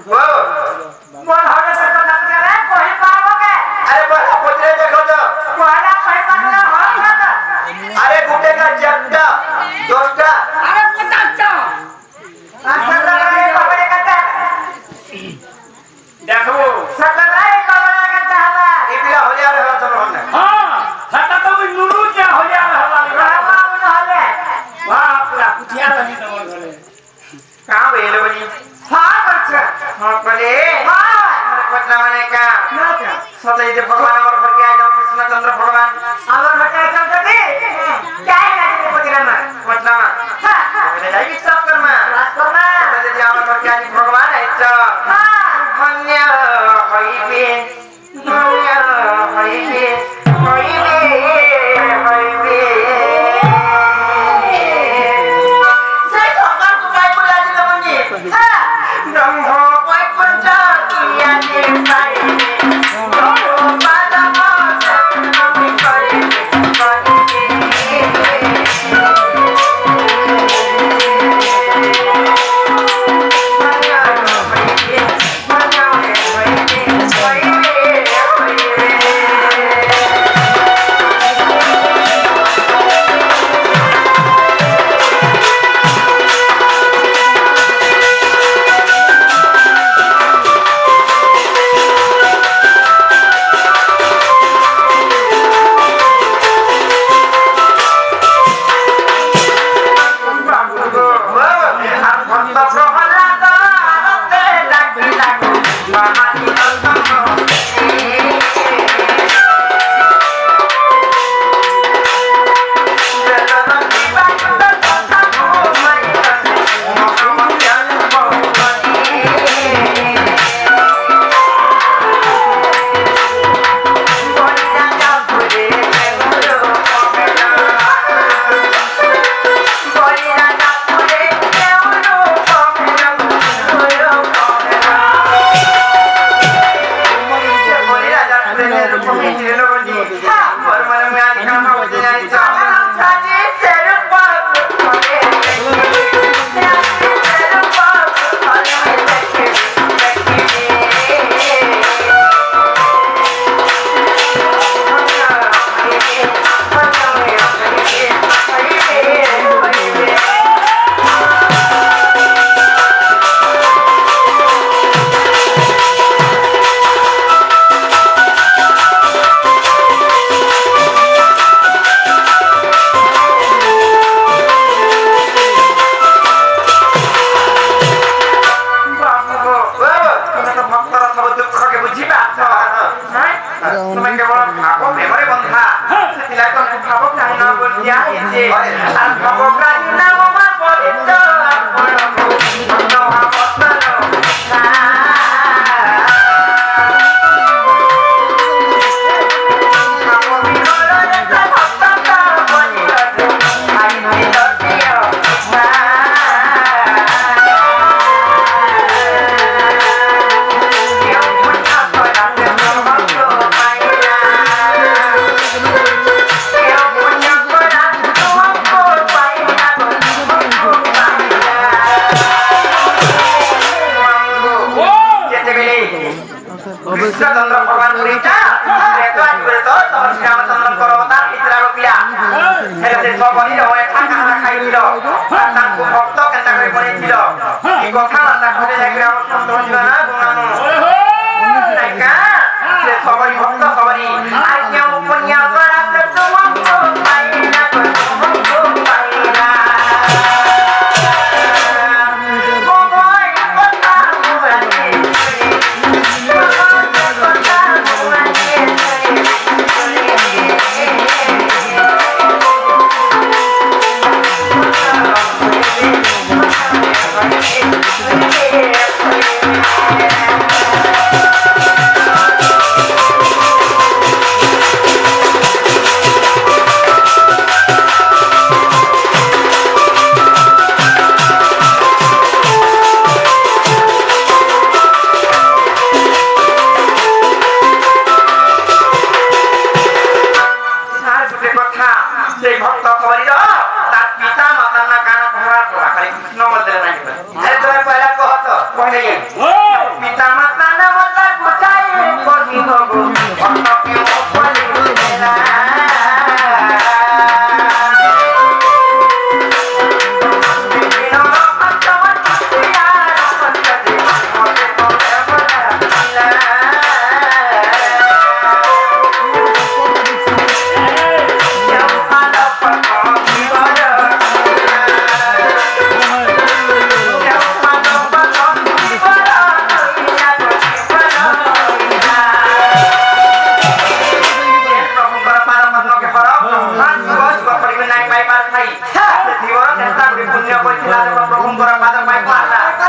बोल हवे से तो लग रे कोई पाओगे अरे बड़ा पुतले देखो तो कोला कोई पाना होगा तो अरे गुटे का जट्टा दोस्ता अरे पचाचा असलराय कबरे करता देखो सलराय कबरे करता हवा इपिला हो जा रहा तुम हमने हां हटा तो नृत्य हो जा रहा बाबा उन्होंने बाप रे कुटिया बनी तो बोले कहां बेले बनी हां बच्चा हां बोले हां पटना वाले का ना क्या सदैव जब भगवान और भर के आ जाओ कृष्ण चंद्र भगवान আমার বেটা চলতে দে চাই না দিতে পতিরা না पटना हां मैंने जाएगी सब करना क्लास करना सदैव जब और भर के आ जाओ भगवान है तो हां धन्य होइबे से ठोकर कुकाई बोला दिले मुनी हां रंग कोई पंचा किया के साई बादा बादा नमी करे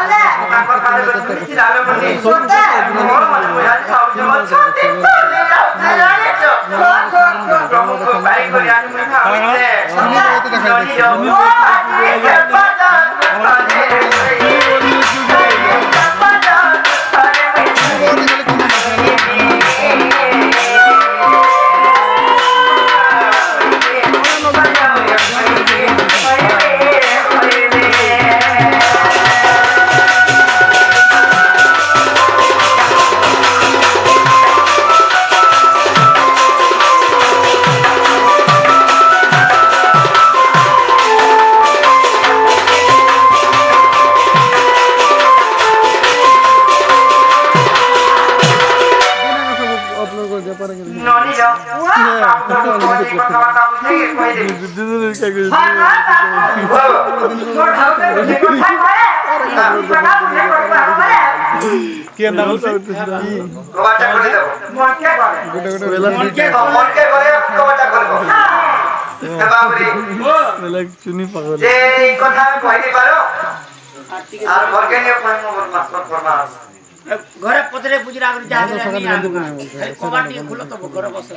बोले ତାଙ୍କ କାଳେ କିଛି ଲାଲ ମନି सोते ମୋର ମନେ ବୁଝାଲି ସାଉଜ ଅଛନ୍ତି କୋଲେ ଜାଣିଛ ପ୍ରମୁଖ ବାଇ କରି ଆଣି ମୁଁ ଭାବିଲେ ନନି ର ମୋ ଆଜି ସେପାଟା नॉनी जा कोई কথা কথা বুঝে কই দে হ্যাঁ না তোর হাউতে বুঝে কথা করে কথা বুঝে কথা করে কি নাম বলছ কবাটা করে দেব মনকে করে মনকে করে কবাটা করব হ্যাঁ বাবুরি মেলা চুনি পাগল যে এই কথা আমি কইতে পারো আর ঘরকে নিয়ে কোন মাস করবা ঘরে পতরে বুঝরা আগে যা কবাটি খুলো তো ঘরে বসে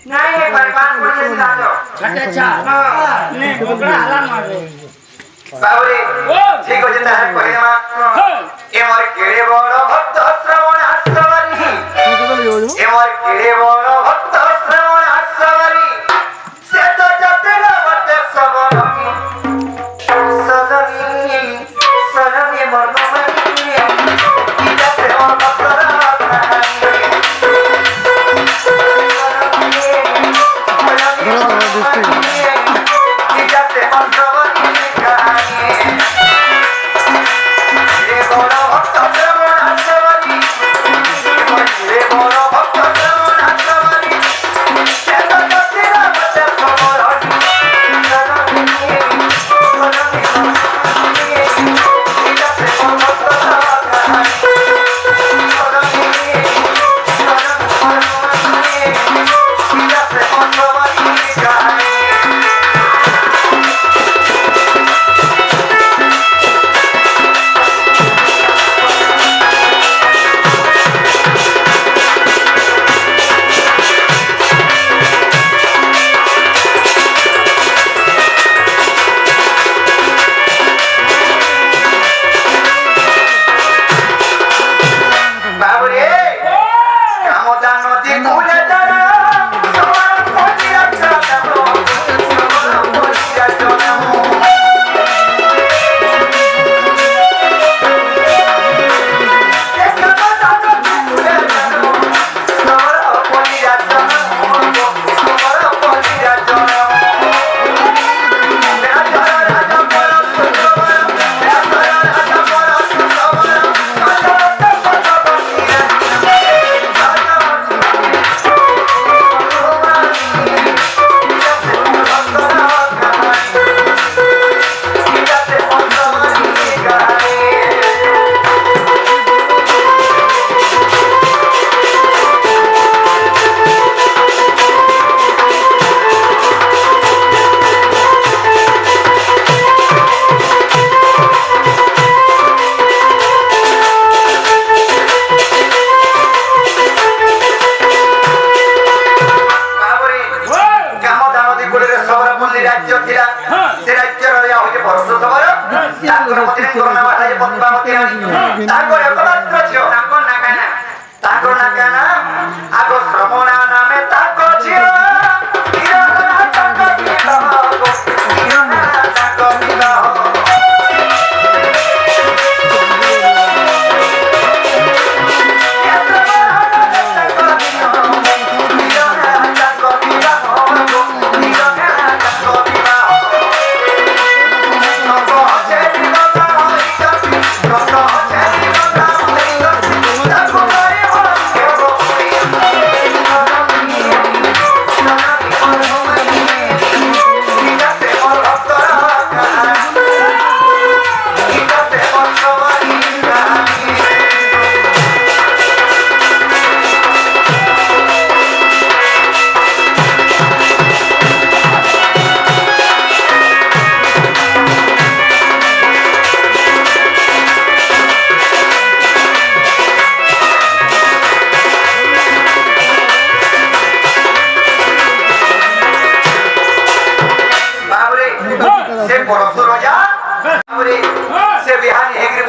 नहीं ये बर्बाद करने से लाजो छटे अच्छा ने बकरा हलान मारे बाबूरी ठीक हो जाता है कोई ना ये मोर केड़े बड़ो भक्त श्रवण आश्रवरी ये मोर केड़े बड़ो भक्त श्रवण आश्रवरी से तो जते रवत सबरनी सदनी सदनी मोर मनी इजा से मोर भक्तरा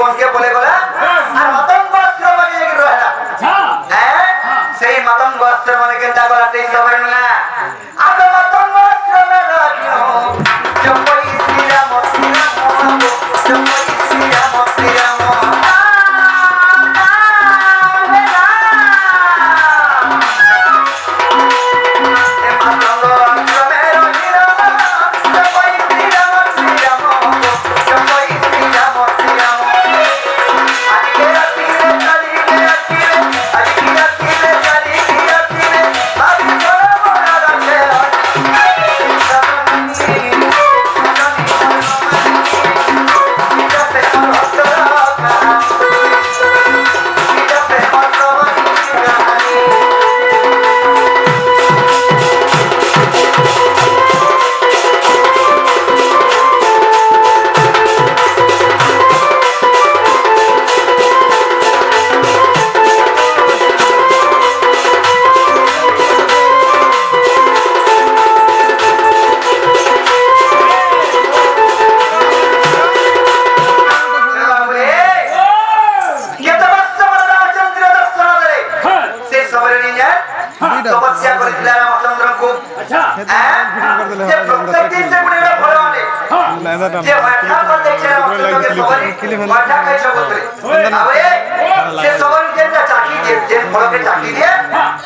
বনকে বলে গলা আর মাতঙ্গ আশ্রম মানে কি রহলা হ্যাঁ সেই মাতঙ্গ আশ্রম মানে কেনটা গলা সেই সবার না আর মাতঙ্গ আশ্রমে রাখিও জয় শ্রী রাম জয় শ্রী রাম শ্রী রাম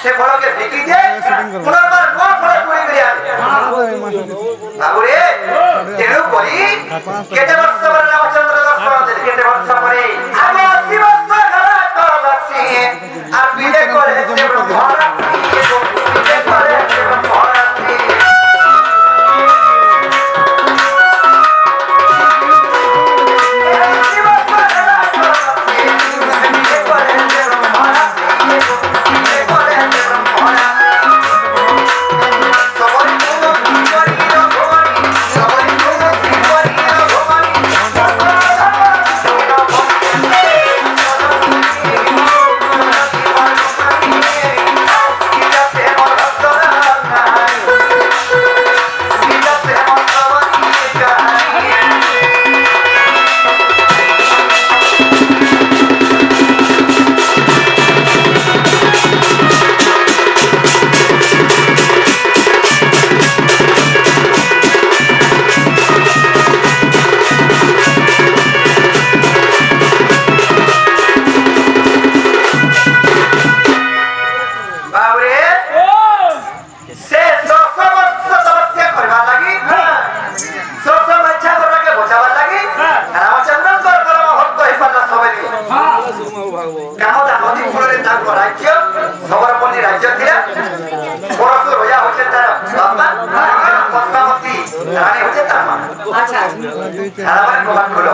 से फल के बिक्री दे पुनर्बार नो फल पूरी करिया बाबूरे तेनु करी केते वर्ष पर रामचंद्र दर्शन दे केते वर्ष परे आगे 80 वर्ष घरा तो लसी आ विदे करे से ब्रह्मरा विदे करे से ब्रह्मरा सबरपल्ली राज्य थिला परसो रोया होचे तार बाबा पद्मावती रानी होचे तार मां अच्छा हराबार को बात खोलो